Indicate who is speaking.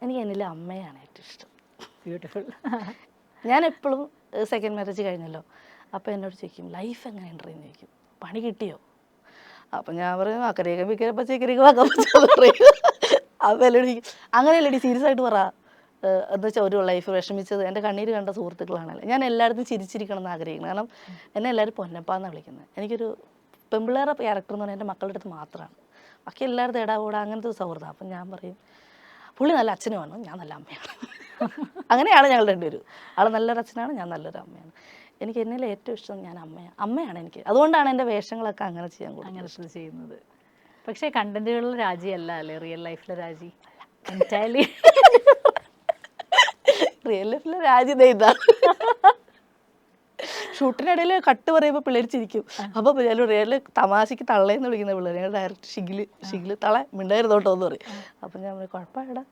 Speaker 1: എനിക്ക് എന്നിലെ അമ്മയാണ് ഏറ്റവും ഇഷ്ടം.
Speaker 2: ബ്യൂട്ടിഫുൾ.
Speaker 1: ഞാൻ എപ്പോഴും സെക്കൻഡ് മാരേജ് കഴിഞ്ഞല്ലോ, അപ്പോൾ എന്നോട് ചോദിക്കും ലൈഫ് എങ്ങനെ ഉണ്ടെന്ന് ചോദിക്കും, പണി കിട്ടിയോ? അപ്പം ഞാൻ പറയും അക്കരയൊക്കെ മിക്കരപ്പം ചേക്കരയൊക്കെ വാക്കാൻ പറയും. അപ്പോൾ എന്നോട് ചോദിക്കും അങ്ങനെയല്ലടി സീരിയസ് ആയിട്ട് പറ, എന്ന് വെച്ചാൽ ഒരു ലൈഫ് വിഷമിച്ചത് എൻ്റെ കണ്ണീര് കണ്ട സുഹൃത്തുക്കളാണല്ലോ. ഞാൻ എല്ലായിടത്തും ചിരിച്ചിരിക്കണം എന്ന് ആഗ്രഹിക്കുന്നത്. കാരണം എന്നെ എല്ലാവരും പൊന്നപ്പാന്നാണ് വിളിക്കുന്നത്. എനിക്കൊരു പെമ്പിള്ളേരുടെ ക്യാരക്ടർ എന്ന് പറഞ്ഞാൽ എൻ്റെ മക്കളുടെ അടുത്ത് മാത്രമാണ്. ബാക്കി എല്ലായിടത്തും ഇടാകൂടാ അങ്ങനത്തെ ഒരു സൗഹൃദം. അപ്പം ഞാൻ പറയും പുള്ളി നല്ല അച്ഛനുമാണ്, ഞാൻ നല്ല അമ്മയാണ്. അങ്ങനെയാണ് ഞങ്ങൾ രണ്ടുപേരും. ആൾ നല്ലൊരു അച്ഛനാണ്, ഞാൻ നല്ലൊരു അമ്മയാണ്. എനിക്ക് എന്നിൽ ഏറ്റവും ഇഷ്ടം ഞാൻ അമ്മയാണ് എനിക്ക്. അതുകൊണ്ടാണ് എൻ്റെ വേഷങ്ങളൊക്കെ അങ്ങനെ ചെയ്യാൻ കൂടുതൽ
Speaker 2: അങ്ങനെ ചെയ്യുന്നത്. പക്ഷേ കണ്ടന്റുകളുടെ രാജിയല്ല അല്ലേ റിയൽ ലൈഫിലെ രാജി? എൻറ്റയർലി
Speaker 1: റിയൽ ലൈഫിലെ രാജ്യം ഇതാണ്. ഷൂട്ടിനിടയിൽ കട്ട് പറയുമ്പോൾ പിള്ളേർ ചിരിക്കും. അപ്പോൾ ഞാൻ റിയൽ തമാശയ്ക്ക് തള്ളേന്ന് വിളിക്കുന്ന പിള്ളേർ, ഞങ്ങൾ ഡയറക്റ്റ് ഷിഗില് തള മിണ്ടായിരുന്നോട്ടോ എന്ന് പറയും. അപ്പം ഞാൻ പറയും കുഴപ്പമില്ലടാ,